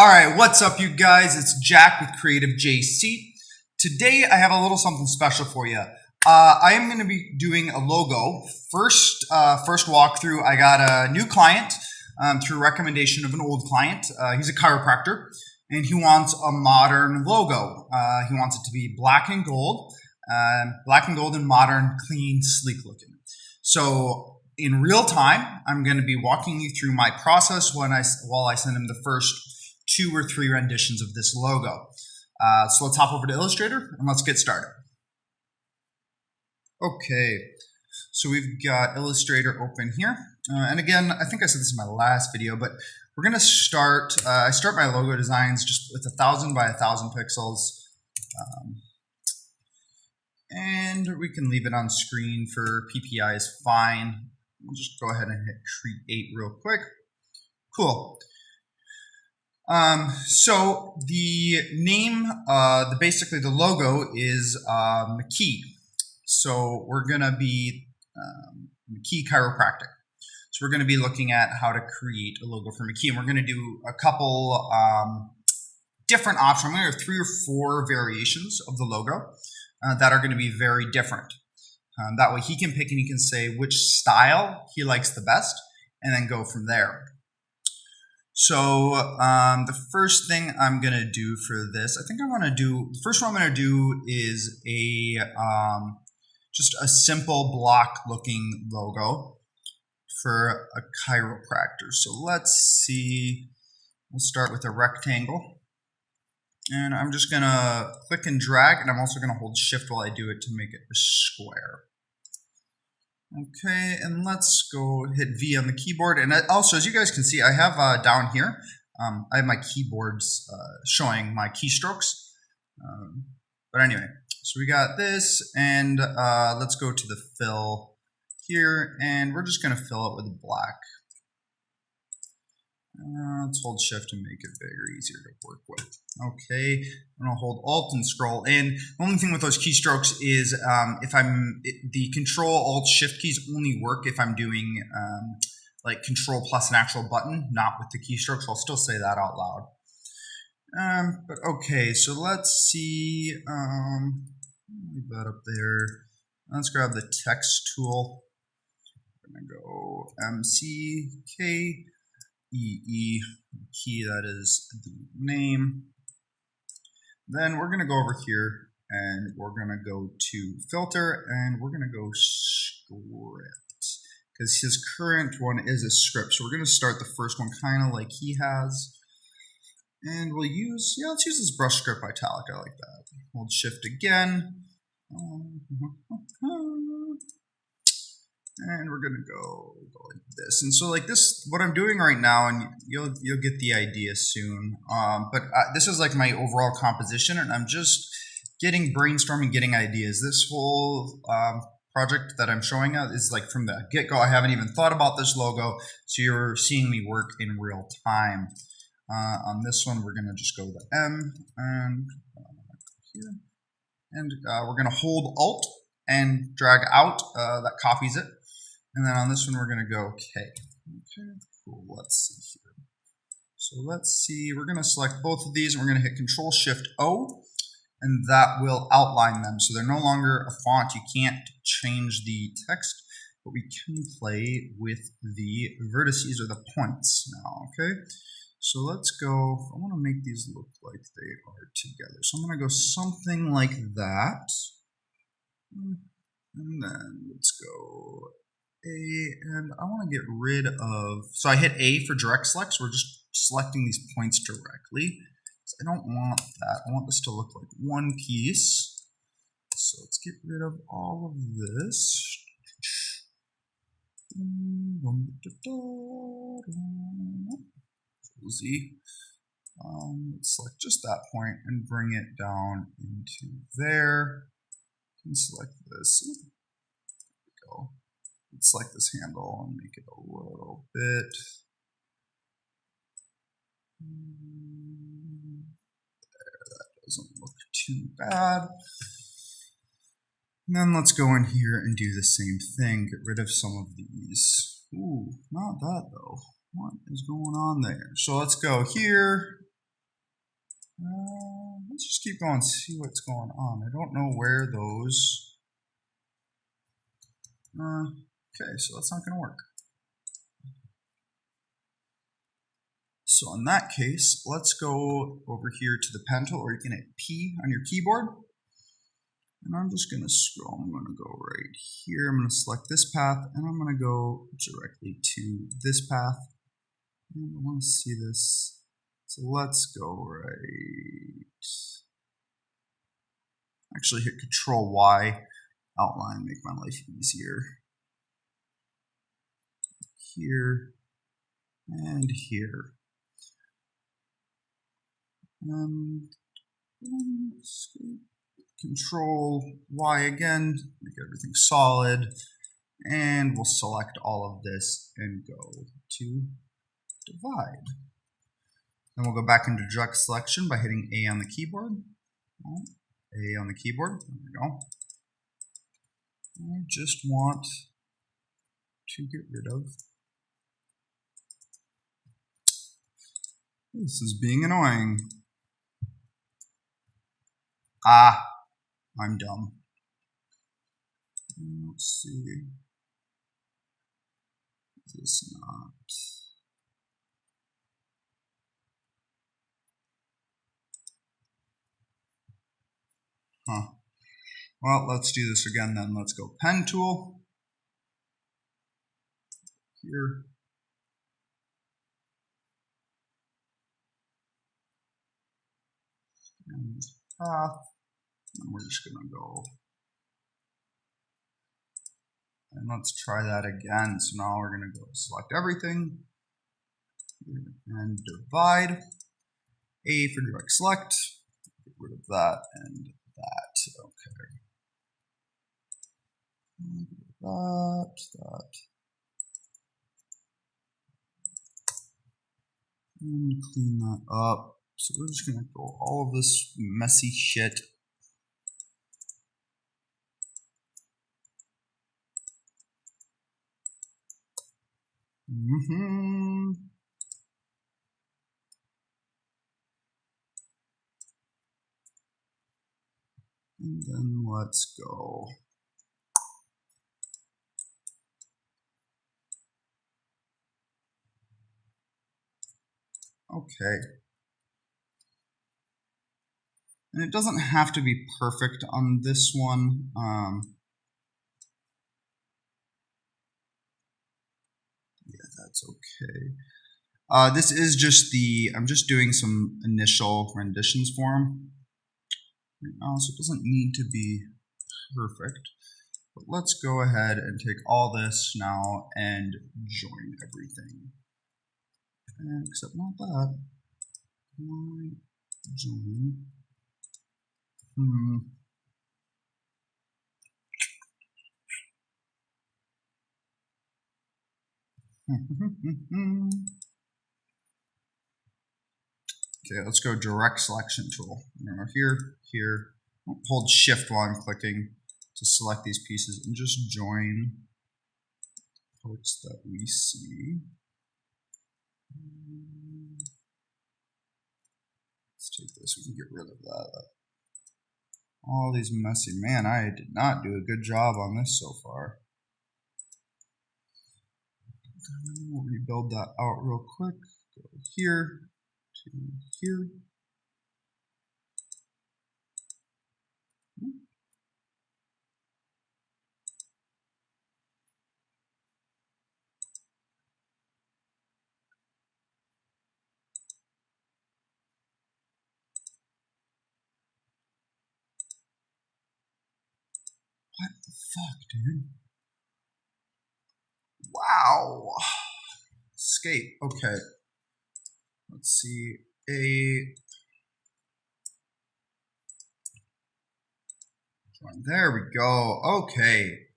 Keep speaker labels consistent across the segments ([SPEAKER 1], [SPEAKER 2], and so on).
[SPEAKER 1] All right, what's up, you guys? It's Jack with Creative JC. Today, I have a little something special for you. I am going to be doing a logo. First walkthrough, I got a new client through recommendation of an old client. He's a chiropractor, and he wants a modern logo. He wants it to be black and gold and modern, clean, sleek looking. So in real time, I'm going to be walking you through my process while I send him the first 2 or 3 renditions of this logo. So let's hop over to Illustrator and let's get started. Okay, so we've got Illustrator open here. And again, I think I said this in my last video, but we're going to start, I start my logo designs just with 1,000 by 1,000 pixels. And we can leave it on screen for PPI is fine. We'll just go ahead and hit create real quick. Cool. So the name, basically the logo is McKee. So we're going to be McKee Chiropractic. So we're going to be looking at how to create a logo for McKee. And we're going to do a couple different options. I'm going to have 3 or 4 variations of the logo that are going to be very different. That way he can pick and he can say which style he likes the best and then go from there. So the first thing I'm going to do for this, the first one I'm going to do is just a simple block looking logo for a chiropractor. So let's see, we'll start with a rectangle. And I'm just going to click and drag, and I'm also going to hold shift while I do it to make it a square. Okay, and let's go hit V on the keyboard. And also, as you guys can see, I have down here, I have my keyboards showing my keystrokes. But anyway, so we got this, and let's go to the fill here, and we're just going to fill it with black. Let's hold shift to make it bigger, easier to work with. Okay, I'm going to hold alt and scroll in. The only thing with those keystrokes is the control alt shift keys only work if I'm doing like control plus an actual button, not with the keystrokes. I'll still say that out loud. But okay, so let's see. Leave that up there. Let's grab the text tool. I'm going to go MCK. Key, that is the name. Then we're going to go over here and we're going to go to filter and we're going to go script because his current one is a script. So we're going to start the first one kind of like he has. And we'll use, let's use this brush script italic. I like that. Hold shift again. And we're gonna go like this. And so like this, what I'm doing right now, and you'll get the idea soon. But this is like my overall composition, and I'm just getting brainstorming, getting ideas. This whole project that I'm showing you is like from the get-go. I haven't even thought about this logo, so you're seeing me work in real time. On this one, we're gonna just go to M and here, and we're gonna hold Alt and drag out. That copies it. And then on this one, we're going to go OK. Okay, cool. Let's see here. So let's see. We're going to select both of these, and we're going to hit Control-Shift-O, and that will outline them. So they're no longer a font. You can't change the text, but we can play with the vertices or the points now. Okay. So let's go. I want to make these look like they are together. So I'm going to go something like that. And then let's go A, and I want to get rid of, so I hit A for direct select, so we're just selecting these points directly. So I don't want that. I want this to look like one piece. So let's get rid of all of this. Z. Let's select just that point and bring it down into there. And select this. There we go. Let's select this handle and make it a little bit. There, that doesn't look too bad. And then let's go in here and do the same thing. Get rid of some of these. Ooh, not that though. What is going on there? So let's go here. Let's just keep going and see what's going on. I don't know where those... okay, so that's not going to work. So in that case, let's go over here to the pen tool, or you can hit P on your keyboard. And I'm just going to scroll. I'm going to go right here. I'm going to select this path, and I'm going to go directly to this path. And I want to see this. So let's go right. Actually, hit Control Y, outline, make my life easier. Here and here. Control Y again, make everything solid, and we'll select all of this and go to divide. Then we'll go back into direct selection by hitting A on the keyboard. A on the keyboard, there we go. I just want to get rid of this. Is being annoying. Ah, I'm dumb. Let's see. Is this not? Huh. Well, let's do this again then. Let's go pen tool. Here. And path. And we're just going to go. And let's try that again. So now we're going to go select everything. And divide. A for direct select. Get rid of that and that. Okay. That. And clean that up. So we're just gonna go all of this messy shit. And then let's go. Okay. And it doesn't have to be perfect on this one. Yeah, that's okay. This is just I'm just doing some initial renditions for him right now, so it doesn't need to be perfect. But let's go ahead and take all this now and join everything. Except not that. Why join? Okay, let's go direct selection tool. Here. Hold shift while I'm clicking to select these pieces and just join parts that we see. Let's take this, we can get rid of that. All these messy, man, I did not do a good job on this so far. We'll rebuild that out real quick. Go here to here. What the fuck, dude? Wow. Escape. Okay. Let's see. There we go. Okay.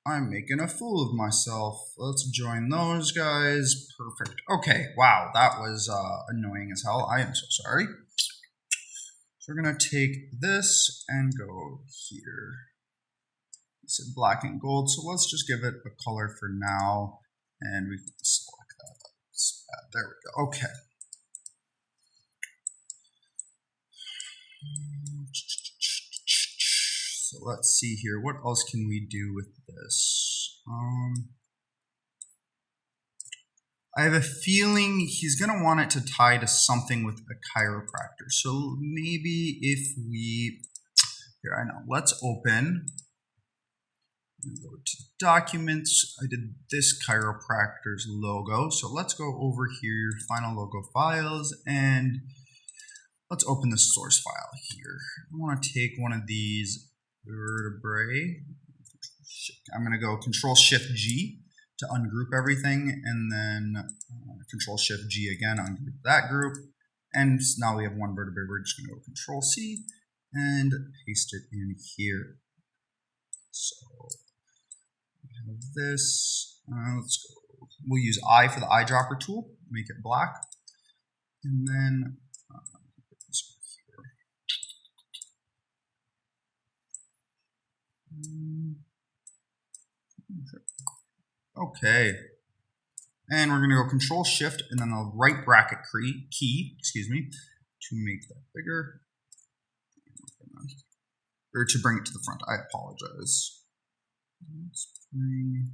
[SPEAKER 1] I'm making a fool of myself. Let's join those guys. Perfect. Okay. Wow. That was annoying as hell. I am so sorry. So we're going to take this and go here. It's in black and gold. So let's just give it a color for now. And we can select that. There we go. Okay. So let's see here. What else can we do with this? I have a feeling he's going to want it to tie to something with a chiropractor. So maybe if we, here, I know, let's open, go to documents. I did this chiropractor's logo. So let's go over here, final logo files, and let's open the source file here. I want to take one of these vertebrae. I'm going to go Control-Shift-G to ungroup everything, and then Control-Shift-G again, ungroup that group. And now we have one vertebrae. We're just going to go Control-C and paste it in here. So we have this. Let's go. We'll use I for the eyedropper tool, make it black, and then put this over here. Okay, and we're going to go Control Shift and then the right bracket key, to make that bigger, or to bring it to the front. I apologize. Let's bring.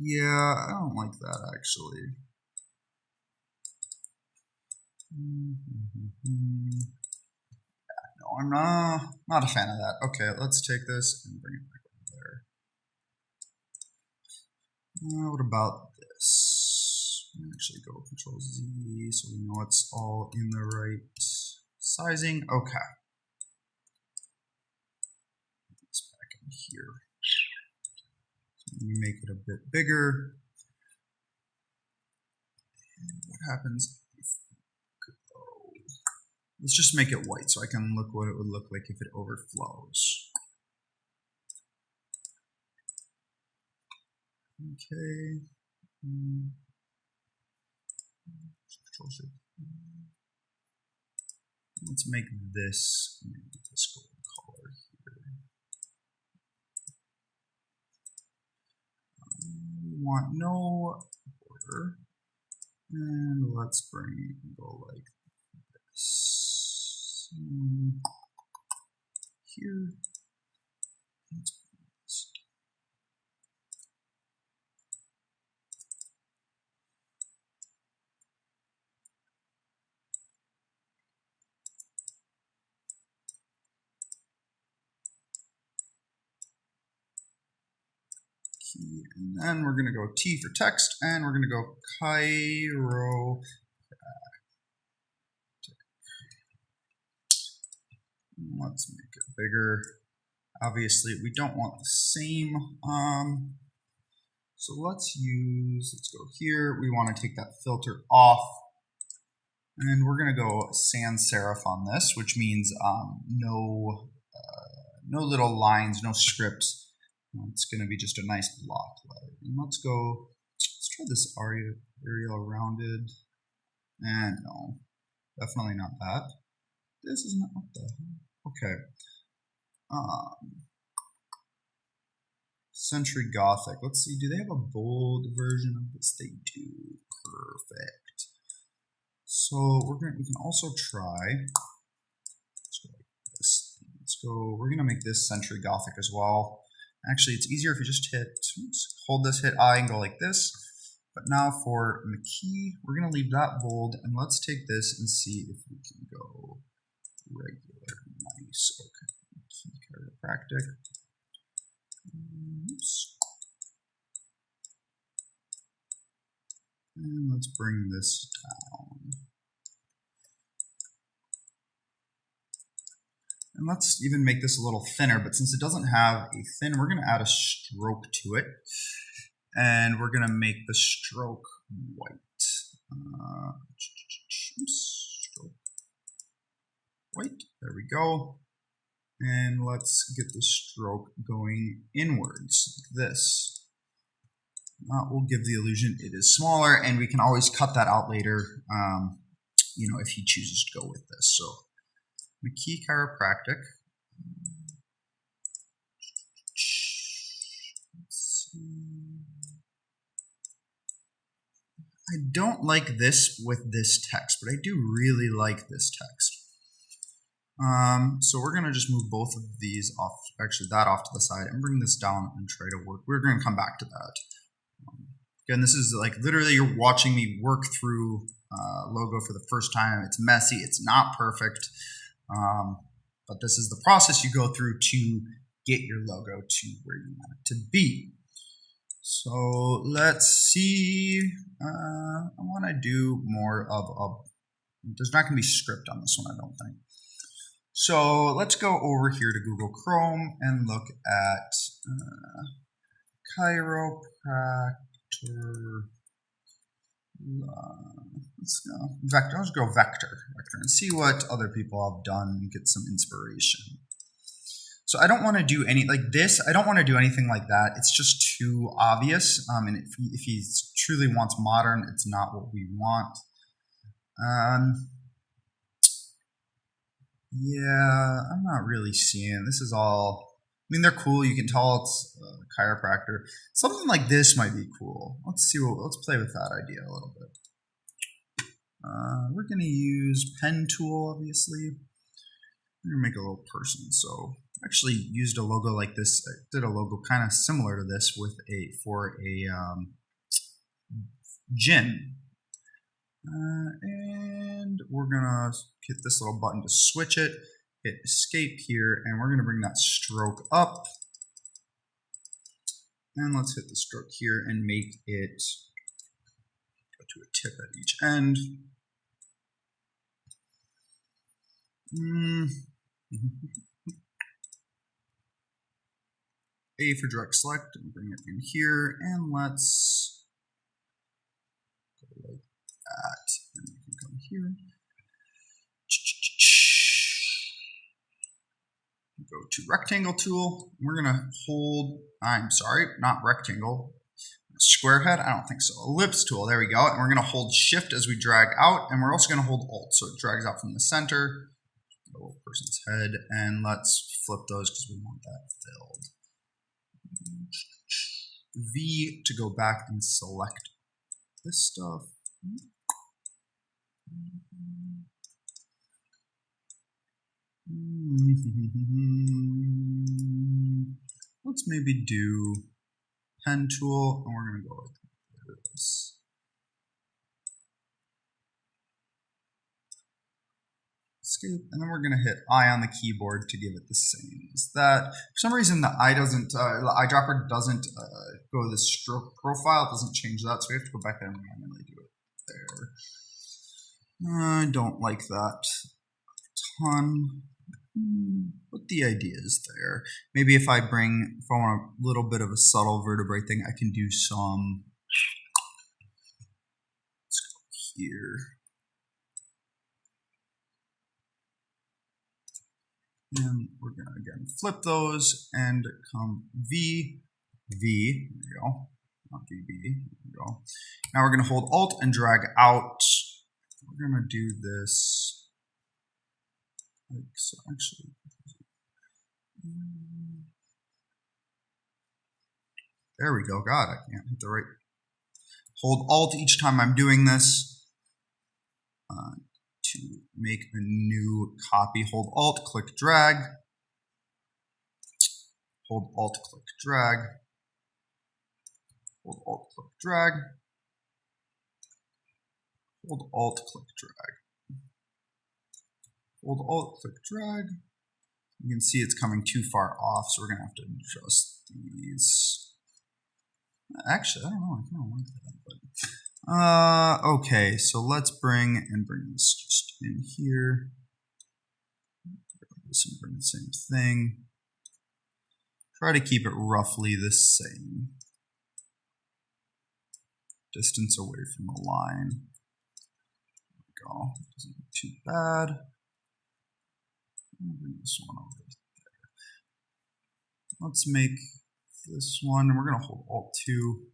[SPEAKER 1] Yeah, I don't like that actually. No, I'm not a fan of that. Okay, let's take this and bring it back over there. What about this? Actually go Control Z so we know it's all in the right sizing. Okay. Put this back in here. So we make it a bit bigger. And what happens if we go? Let's just make it white so I can look what it would look like if it overflows. Okay. Let's make this gold color here. We want no border, and let's go like this. Here. Let's bring this. And then we're going to go T for text, and we're going to go chiropractic. Let's make it bigger. Obviously, we don't want the same. So let's go here. We want to take that filter off. And we're going to go sans serif on this, which means no little lines, no scripts. It's going to be just a nice block letter. And let's try this Arial rounded. And no, definitely not that. This is not what the hell. Okay. Century Gothic. Let's see, do they have a bold version of this? They do. Perfect. So we can also try. Let's go like this. We're going to make this Century Gothic as well. Actually, it's easier if you just hold this, hit I, and go like this. But now for McKee, we're going to leave that bold, and let's take this and see if we can go regular. Nice. Okay. McKee chiropractic. Oops. And let's bring this down. And let's even make this a little thinner, but since it doesn't have a thin, we're going to add a stroke to it. And we're going to make the stroke white. Stroke white. There we go. And let's get the stroke going inwards, like this. That will give the illusion it is smaller, and we can always cut that out later, if he chooses to go with this. So McKee chiropractic. Let's see. I don't like this with this text, but I do really like this text. So we're going to just move both of these off, actually that off to the side, and bring this down and try to work. We're going to come back to that. Again, this is like literally you're watching me work through logo for the first time. It's messy. It's not perfect. But this is the process you go through to get your logo to where you want it to be. So let's see. I want to do more of a, there's not going to be script on this one, I don't think. So let's go over here to Google Chrome and look at chiropractor. Let's go vector. Let's go vector and see what other people have done and get some inspiration. So I don't want to do any like this. I don't want to do anything like that. It's just too obvious. And if he truly wants modern, it's not what we want. Yeah, I'm not really seeing. This is all, I mean, they're cool. You can tell it's a chiropractor. Something like this might be cool. Let's play with that idea a little bit. We're going to use pen tool, obviously. We're going to make a little person. So I actually used a logo like this. I did a logo kind of similar to this with for a gym. And we're gonna hit this little button to switch it, hit escape here, and we're gonna bring that stroke up. And let's hit the stroke here and make it go to a tip at each end. A for direct select and bring it in here, and let's go like that, and we can come here. Go to rectangle tool. We're gonna hold, I'm sorry, not rectangle, square head, I don't think so. Ellipse tool, there we go. And we're gonna hold shift as we drag out, and we're also gonna hold alt, so it drags out from the center. Little person's head, and let's flip those because we want that filled. V to go back and select this stuff. Let's maybe do pen tool, and we're going to go like this. Escape, and then we're going to hit I on the keyboard to give it the same as that. For some reason, the eyedropper doesn't go to the stroke profile. It doesn't change that, so we have to go back there and manually do it there. I don't like that a ton, but the idea is there. Maybe if I want a little bit of a subtle vertebrae thing, I can do some. Let's go here. And we're going to again flip those and come V, there you go, not VB, there you go. Now we're going to hold Alt and drag out. We're going to do this like so, actually. There we go. God, I can't hit the right. Hold Alt each time I'm doing this. To make a new copy, hold Alt, click drag, hold Alt, click drag, hold Alt, click drag, hold Alt, click drag, hold Alt, click drag. You can see it's coming too far off, so we're going to have to adjust these. Actually, I don't know, I kind of like that, but okay, so let's bring this just in here. This and bring the same thing. Try to keep it roughly the same. Distance away from the line. There we go. Doesn't look too bad. I'll bring this one over there. Let's make this one, and we're going to hold Alt 2.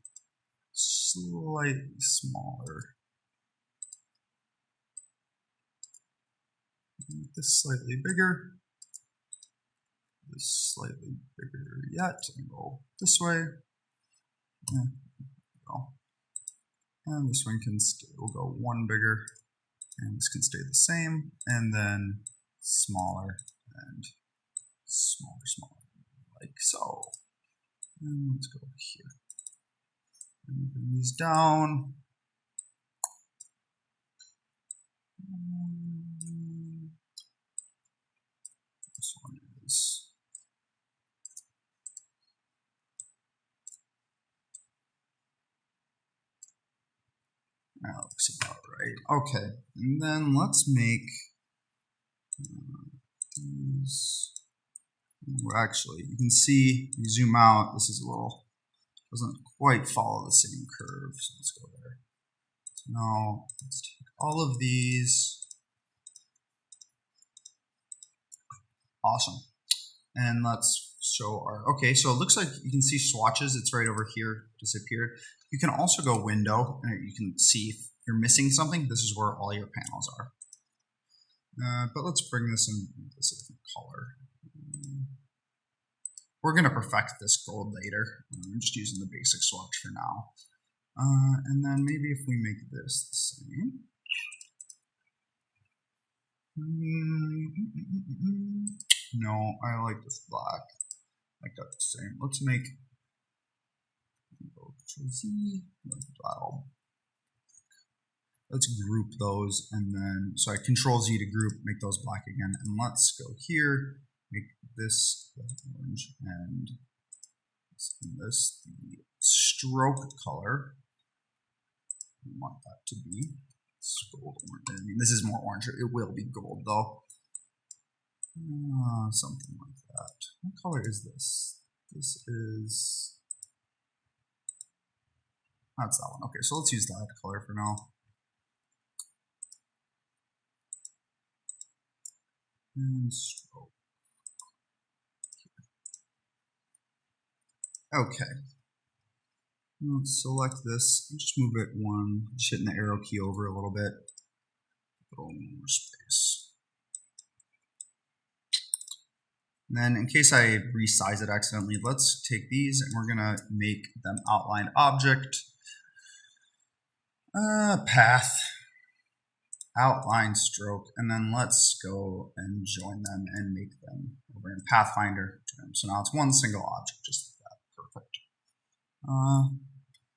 [SPEAKER 1] Slightly smaller. Make this slightly bigger. This slightly bigger yet, and go this way. There we go. And this one can stay, we'll go one bigger, and this can stay the same, and then smaller and smaller, smaller, like so. And let's go here. And bring these down. This one is that looks about right. Okay, and then let's make these. Well, actually, you can see, you zoom out, this is a little, doesn't quite follow the same curve, so let's go there. So now, let's take all of these. Awesome. And let's show our, okay, so it looks like you can see swatches, it's right over here, disappeared. You can also go window, and you can see if you're missing something, this is where all your panels are. But let's bring this in this different color. We're going to perfect this gold later. I'm just using the basic swatch for now. And then maybe if we make this the same. No, I like this black. I like that the same. Let's make Control Z. Let's group those, and then so I Control Z to group, make those black again, and let's go here, make this orange, and this the stroke color. We want that to be gold orange. I mean, this is more orange. It will be gold though. Something like that. What color is this? This is, that's that one. Okay, so let's use that color for now. And stroke. Okay. Let's select this and just move it one, just hitting the arrow key over a little bit. A little more space. And then in case I resize it accidentally, let's take these and we're gonna make them outlined object, path, outline stroke, and then let's go and join them and make them over in Pathfinder. So now it's one single object, just like that, perfect.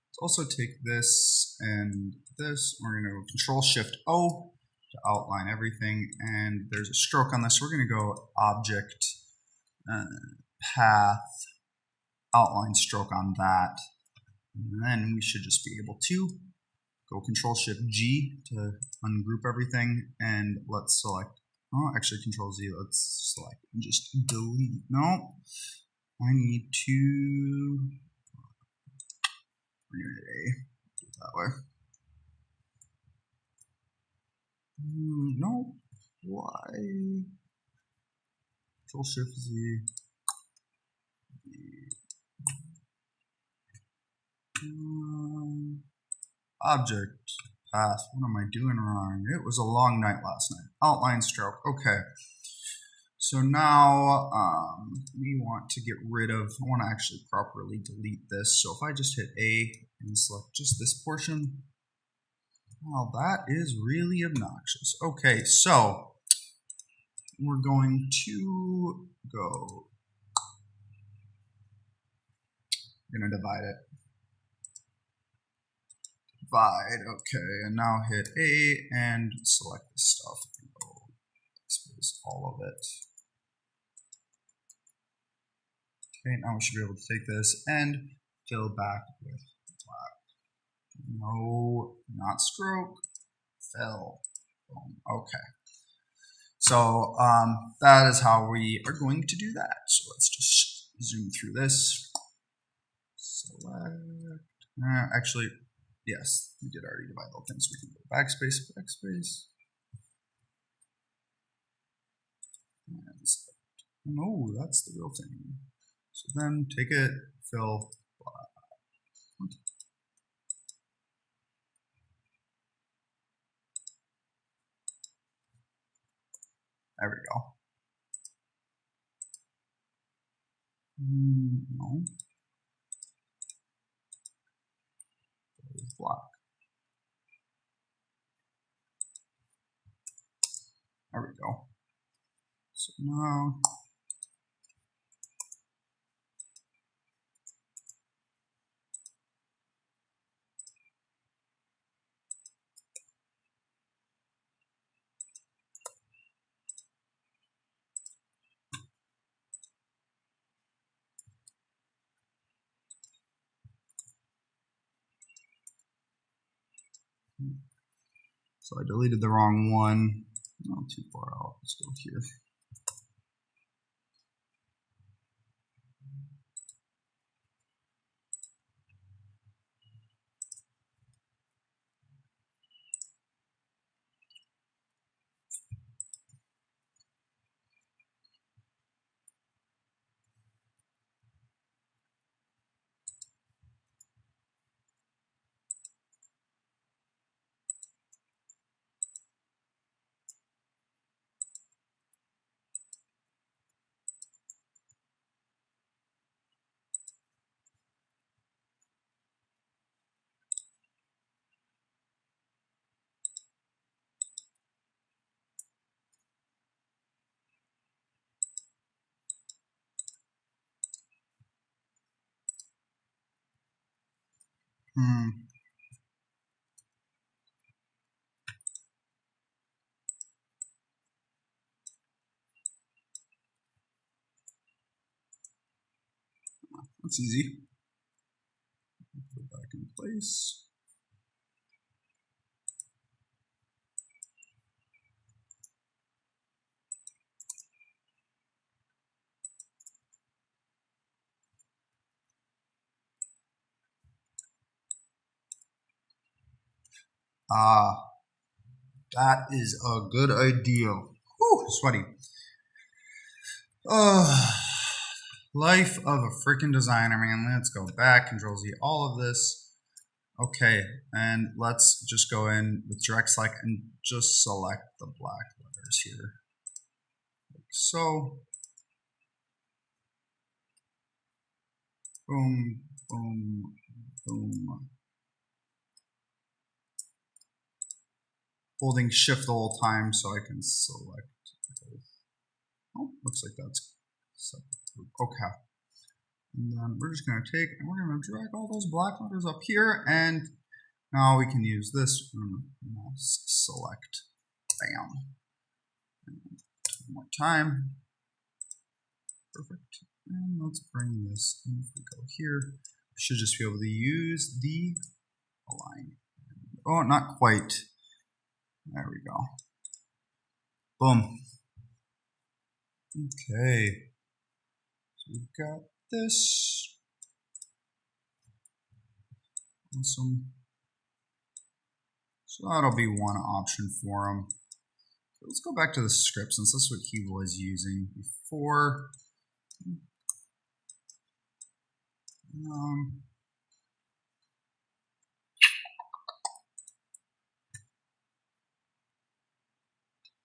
[SPEAKER 1] Let's also take this and this, we're gonna go Control-Shift-O to outline everything, and there's a stroke on this, so we're gonna go object, path, outline stroke on that, and then we should just be able to go Control-Shift-G to ungroup everything, and let's select, oh, actually Control-Z, let's select and just delete. No, I need to, we're gonna do it that way. No, why? Control-Shift-Z. Object, path, what am I doing wrong? It was a long night last night. Outline stroke, okay. So now we want to get rid of, I want to actually properly delete this. So if I just hit A and select just this portion, well, that is really obnoxious. Okay, so we're going to go, I'm going to divide it. Divide, okay, and now hit A and select this stuff. Expose all of it. Okay, now we should be able to take this and fill back with black. No, not stroke, fill. Boom. Okay. So that is how we are going to do that. So let's just zoom through this. Select. Actually, yes, we did already divide the whole thing, so we can go backspace, backspace. And select. No, that's the real thing. So then take it, fill, black. There we go. No. Black. There we go. So now, so I deleted the wrong one. Not too far out. Let's go here. That's easy. Put it back in place. That is a good idea. Whew, sweaty. Life of a freaking designer, man. Let's go back, Control Z, all of this. Okay, and let's just go in with direct select and just select the black letters here. Like so. Boom, boom, boom. Holding shift the whole time so I can select both. Oh, looks like that's separate. Okay. And then we're just going to take and we're going to drag all those black letters up here, and now we can use this mouse select. Bam. And one more time. Perfect. And let's bring this in. If we go here, we should just be able to use the align. Oh, not quite. There we go. Boom. Okay. So we've got this. Awesome. So that'll be one option for him. So let's go back to the script since that's what he was using before.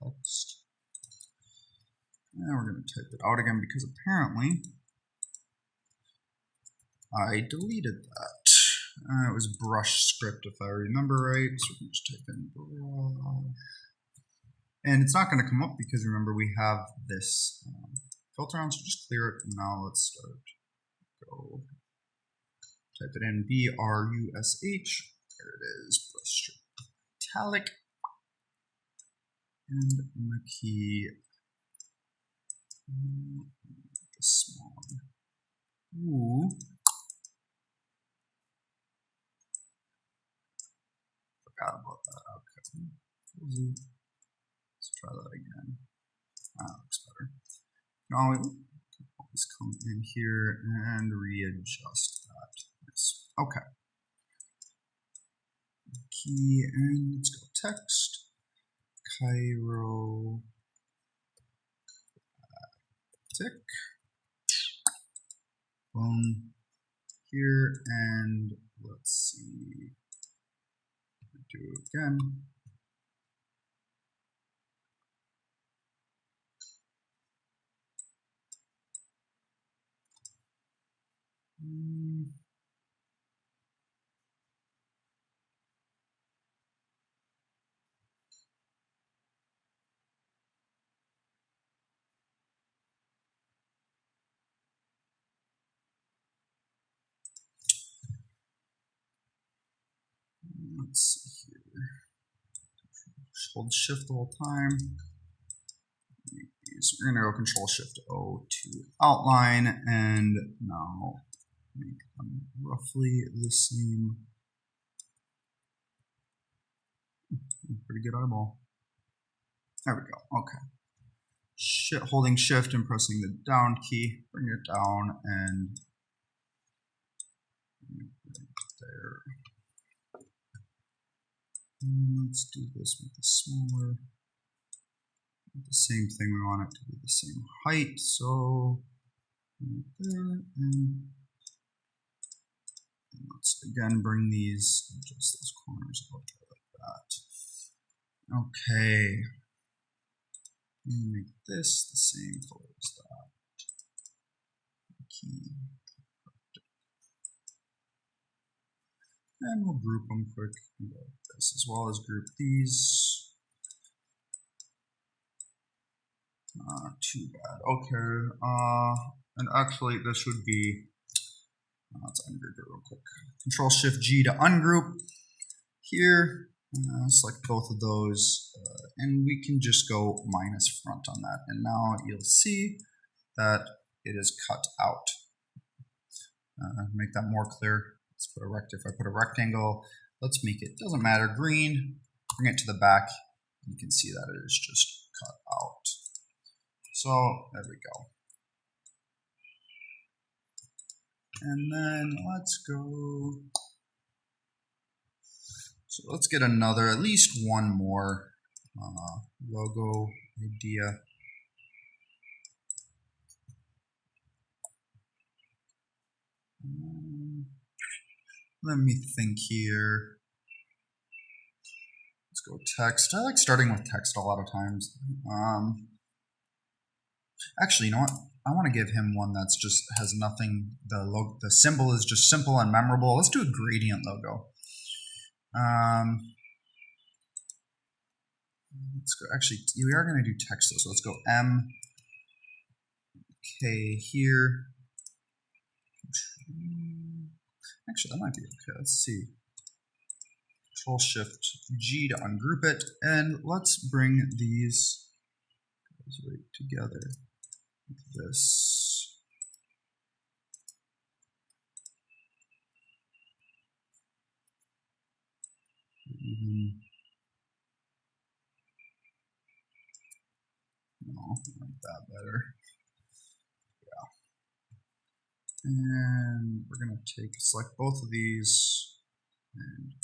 [SPEAKER 1] Text. And we're going to type it out again because apparently I deleted that. It was brush script if I remember right. So we can just type in brush. And it's not going to come up because remember we have this filter on, so just clear it. And now let's start. Go type it in BRUSH. There it is. Brush strip italic. And my key. Small. Ooh. Forgot about that. Okay. Let's try that again. That looks better. Now we can always come in here and readjust that. Nice. Okay. Key and let's go text. Chiropractic. Boom. Here and let's see. Do it again. let's see here. Hold Shift the whole time. We're going to go Control Shift O to outline, and now make them roughly the same. Pretty good eyeball. There we go. Okay. Holding Shift and pressing the down key, bring it down, and there. And let's do this with the smaller. The same thing, we want it to be the same height, so right there, and let's again bring these, adjust those corners out like that. Okay, make this the same color as that. Key. And we'll group them quick, like this, as well as group these. Too bad. Okay. And actually, this would be. Let's ungroup it real quick. Control Shift G to ungroup. Here, select both of those, and we can just go minus front on that. And now you'll see that it is cut out. Make that more clear. Let's put a if I put a rectangle, let's make it, doesn't matter, green. Bring it to the back. You can see that it is just cut out. So there we go. And then let's go. So let's get another, at least one more logo idea. Let me think here. Let's go text. I like starting with text a lot of times. Actually, you know what? I want to give him one that's just has nothing. The symbol is just simple and memorable. Let's do a gradient logo. Let's go. Actually, we are going to do text though, so let's go M K here. Actually, that might be okay. Let's see. Control Shift G to ungroup it, and let's bring these right together. Like this. No, I like that better. Yeah. And we're going to select both of these and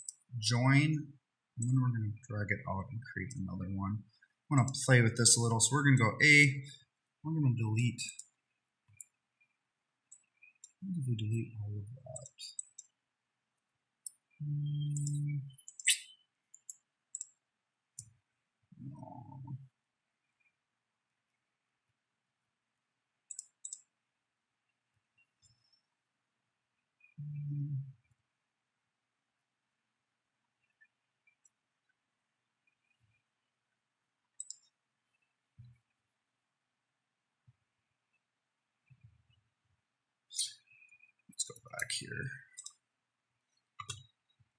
[SPEAKER 1] join. And then we're going to drag it out and create another one. I want to play with this a little. So we're going to go A. We're going to delete. How did we delete all of that? No. Let's go back here.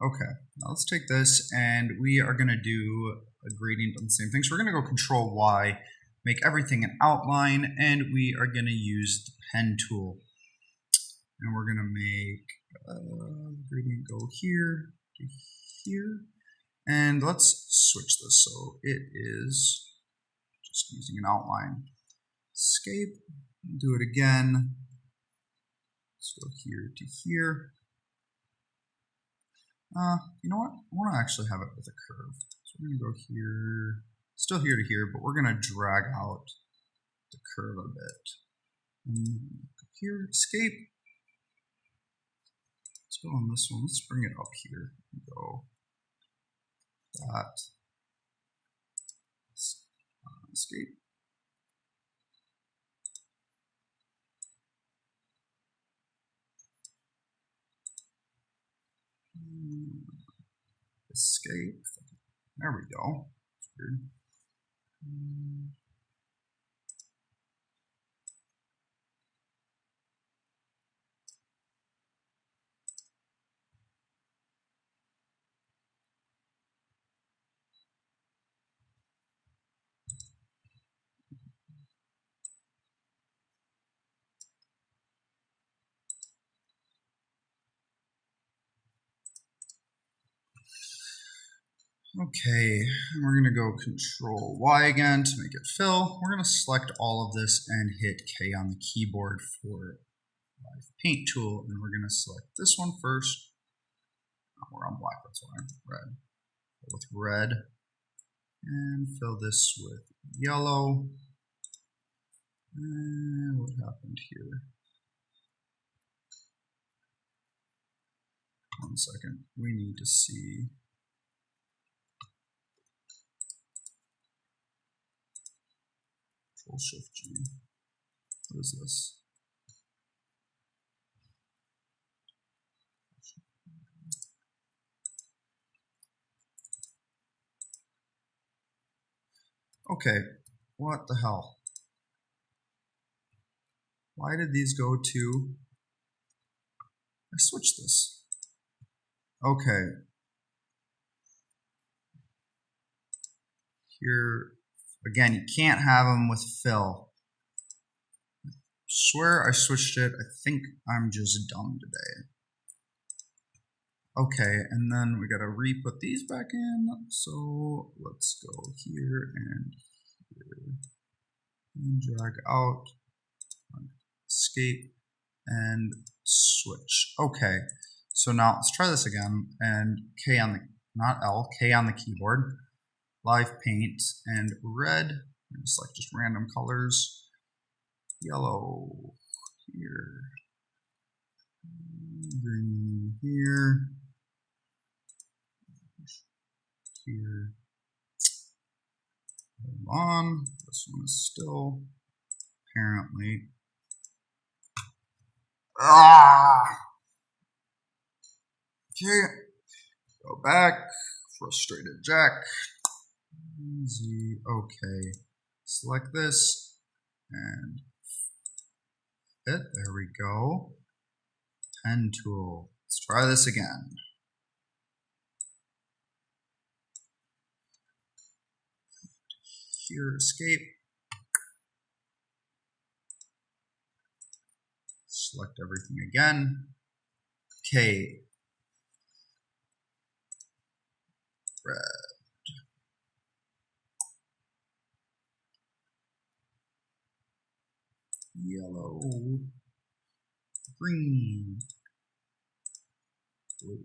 [SPEAKER 1] Okay, now let's take this and we are going to do a gradient on the same thing. So we're going to go Control Y, make everything an outline, and we are going to use the pen tool. And we're going to make gradient go here to here. And let's switch this so it is just using an outline. Escape, do it again. Let's go here to here. You know what? I want to actually have it with a curve. So we're going to go here, still here to here, but we're going to drag out the curve a bit. And here, escape. Let's go on this one. Let's bring it up here and go that. Escape. Escape. There we go. That's weird. Okay, and we're going to go Control Y again to make it fill. We're going to select all of this and hit K on the keyboard for Live Paint tool, and we're going to select this one first. Oh, we're on black, that's why. Red. With red, and fill this with yellow. And what happened here? One second, we need to see. Control Shift G. What is this? Okay, what the hell? Why did these go to? I switched this. Okay. Here, again, you can't have them with fill. Swear I switched it. I think I'm just dumb today. Okay, and then we gotta re-put these back in. So let's go here and here. And drag out, escape, and switch. Okay, so now let's try this again. And K on the, not L, K on the keyboard. Live Paint and red. I'm gonna select just random colors. Yellow here. Green here. Here. Hold on. This one is still apparently. Okay. Go back. Frustrated Jack. Easy. Okay. Select this and fit. There we go. Pen tool. Let's try this again. Here, escape. Select everything again. K. Red. Yellow. Green. Blue.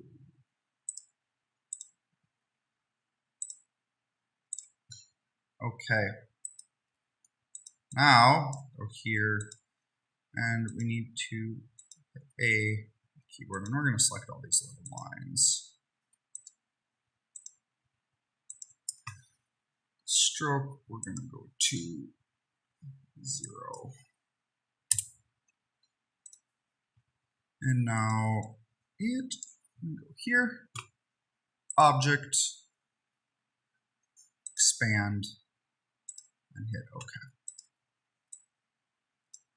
[SPEAKER 1] Okay. Now go here and we need to hit A keyboard and we're going to select all these little lines. Stroke, we're going to go to 0. And now it, go here, object, expand, and hit OK.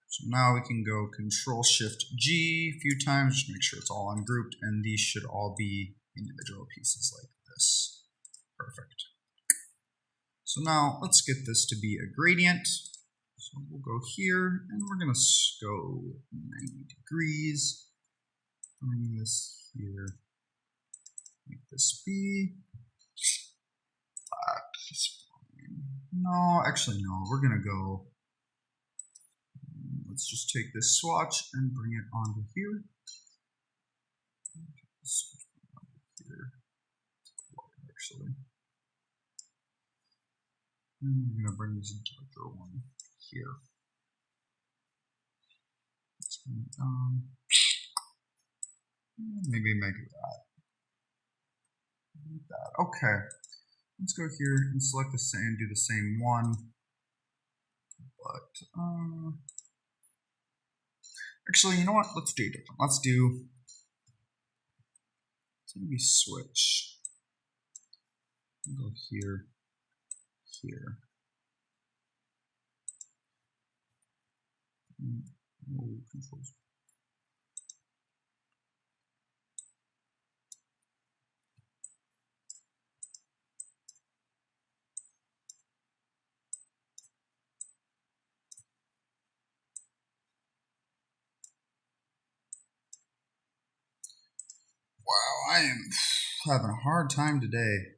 [SPEAKER 1] So now we can go Control Shift G a few times, just make sure it's all ungrouped, and these should all be individual pieces like this. Perfect. So now let's get this to be a gradient. So we'll go here, and we're going to go 90 degrees. Bring this here. Make this be black. No, actually no. We're going to go. Let's just take this swatch and bring it onto here. Actually. And we're going to bring this darker one here. Let's bring it down. Maybe make it that. Okay. Let's go here and select the same, do the same one. But actually, you know what? Let's do it different. Let's maybe switch. Go here, here. Controls. Wow, I am having a hard time today.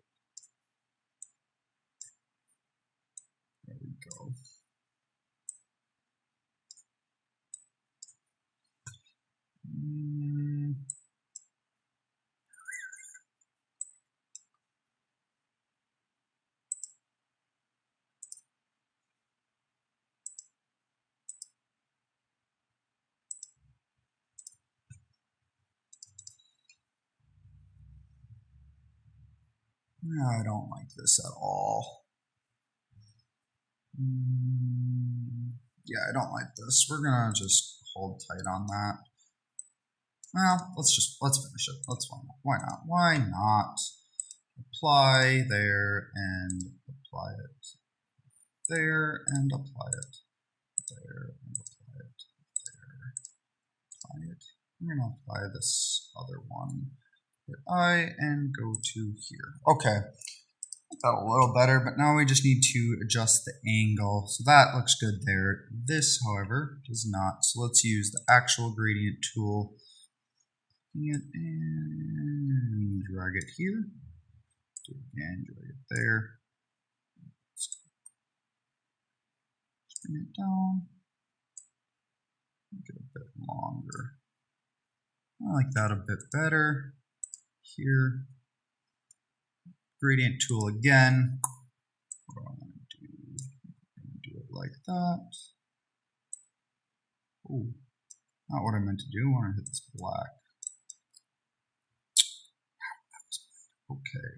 [SPEAKER 1] No, I don't like this at all. Yeah, I don't like this. We're gonna just hold tight on that. Well, let's finish it. Let's why not? Why not? Apply there and apply it there and apply it there and apply it there. Apply it. I'm gonna apply this other one. Hit I and go to here. Okay. Got a little better, but now we just need to adjust the angle. So that looks good there. This, however, does not. So let's use the actual gradient tool and drag it here. Do it again, drag it there. Let's bring it down. Make it a bit longer. I like that a bit better. Here. Gradient tool again. What do I want to do? I'm going to do it like that. Oh, not what I meant to do. I want to hit this black. Okay.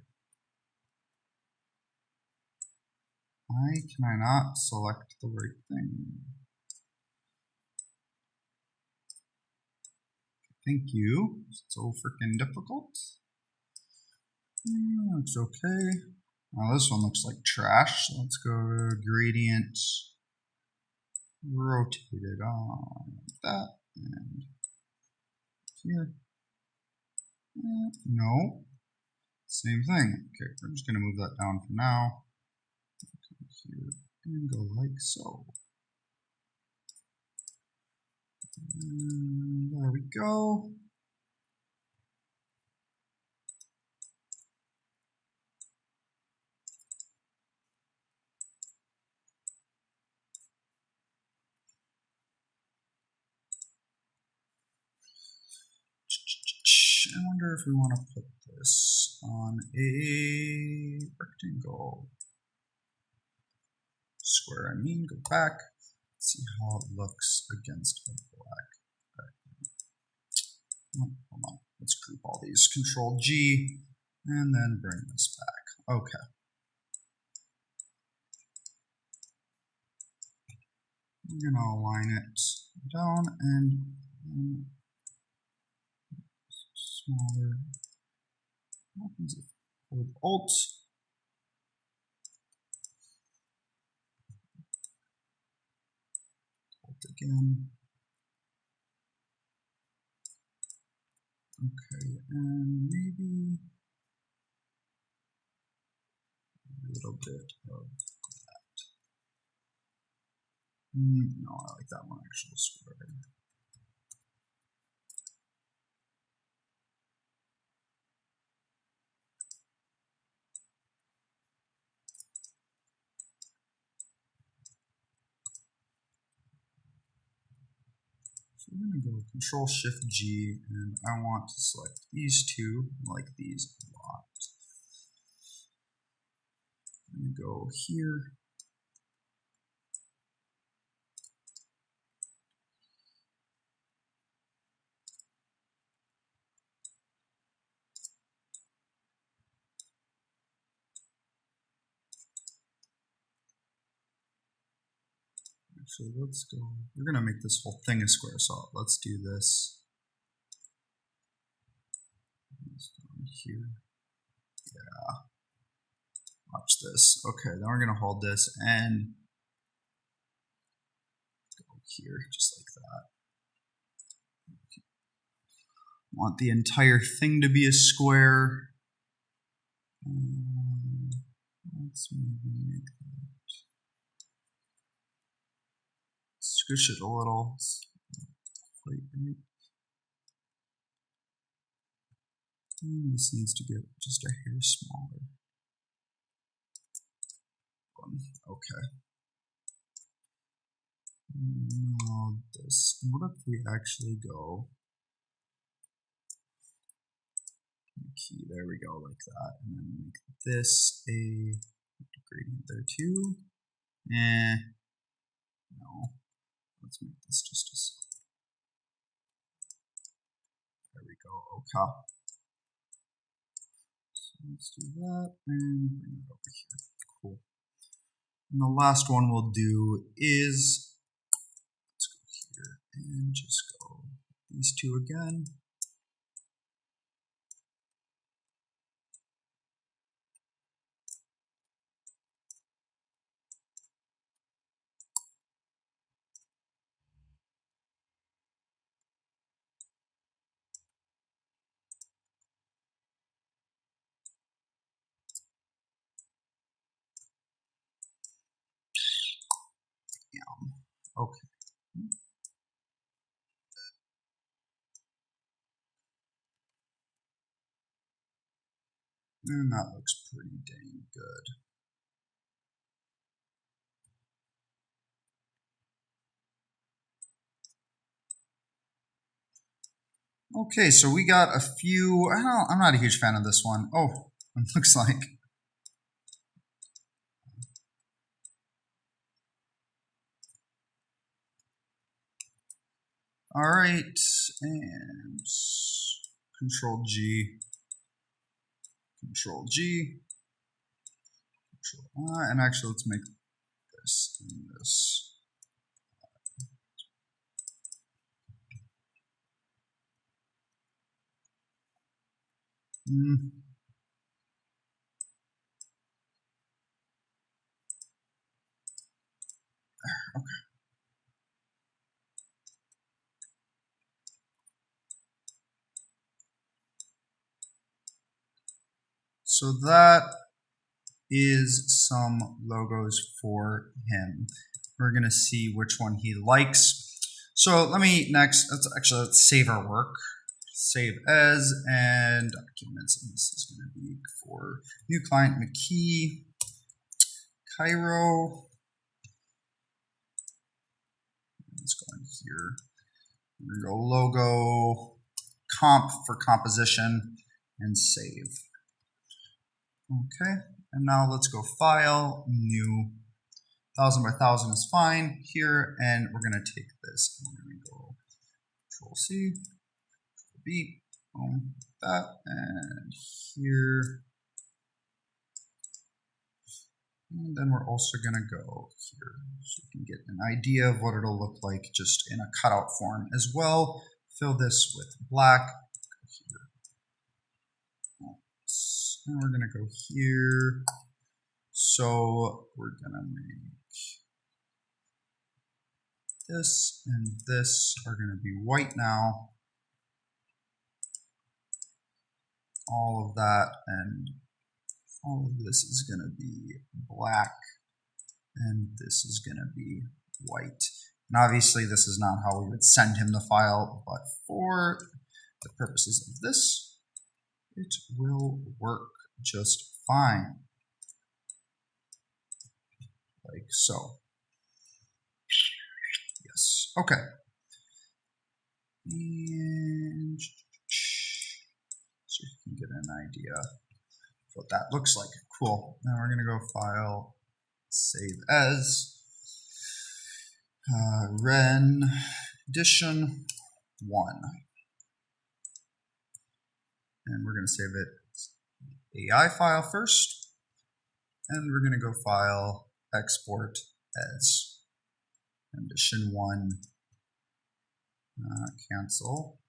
[SPEAKER 1] Why can I not select the right thing? Thank you. So freaking difficult. Looks okay. Now this one looks like trash. So let's go to gradient, rotate it on like that, and here. No. Same thing. Okay, we're just going to move that down for now. Come here and go like so. And there we go. I wonder if we want to put this on a rectangle. Square, I mean, go back. See how it looks against a black. Oh, hold on. Let's group all these. Control G, and then bring this back. Okay. We're gonna align it down and smaller. What happens if I hold Alt? Alt again. Okay, and maybe a little bit of that. No, I like that one actual square. So we're going to go Control Shift G, and I want to select these two, like these a lot. I'm going to go here. Actually, let's go. We're going to make this whole thing a square, so let's do this. Down here. Yeah. Watch this. Okay, then we're going to hold this and go here, just like that. Want the entire thing to be a square. Let's maybe make that. Squish it a little. It's not quite right. And this needs to get just a hair smaller. Okay. Now this. What if we actually go key. There we go, like that. And then make this a gradient there too. No. Let's make this just a. There we go. Okay. So let's do that and bring it over here. Cool. And the last one we'll do is, let's go here and just go these two again. Okay. And that looks pretty dang good. Okay, so we got a few. I'm not a huge fan of this one. Oh, it looks like. All right, and Control G, Control G, Control I, and actually let's make this and this. Okay. So that is some logos for him. We're gonna see which one he likes. So let me let's save our work. Save as and documents, and this is gonna be for new client McKee, Cairo. Let's go in here. We're gonna go logo, comp for composition, and save. Okay, and now let's go file, new, 1000 by 1000 is fine here, and we're gonna take this and we're gonna go Control C, Control B, boom, that, and here. And then we're also gonna go here so you can get an idea of what it'll look like just in a cutout form as well. Fill this with black, go here. And we're gonna go here. So we're gonna make this and this are gonna be white now. All of that and all of this is gonna be black and this is gonna be white. And obviously this is not how we would send him the file, but for the purposes of this, it will work just fine. Like so. Yes, okay. And so you can get an idea of what that looks like. Cool. Now we're gonna go file, save as, rendition 1. And we're gonna save it AI file first. And we're gonna go file, export as rendition 1, cancel.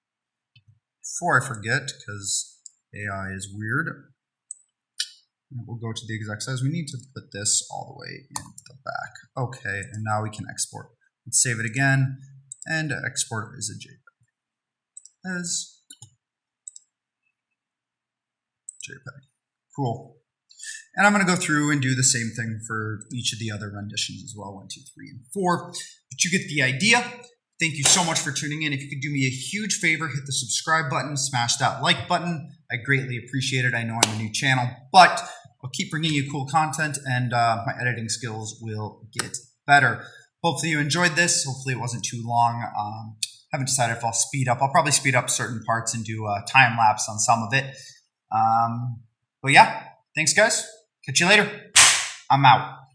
[SPEAKER 1] Before I forget, because AI is weird, we'll go to the exact size. We need to put this all the way in the back. Okay, and now we can export. Let's save it again and export as a JPEG. As JPEG. Cool. And I'm going to go through and do the same thing for each of the other renditions as well, 1, 2, 3, and 4. But you get the idea. Thank you so much for tuning in. If you could do me a huge favor, hit the subscribe button, smash that like button. I greatly appreciate it. I know I'm a new channel, but I'll keep bringing you cool content and my editing skills will get better. Hopefully you enjoyed this. Hopefully it wasn't too long. Haven't decided if I'll speed up. I'll probably speed up certain parts and do a time lapse on some of it. But yeah, thanks guys. Catch you later. I'm out.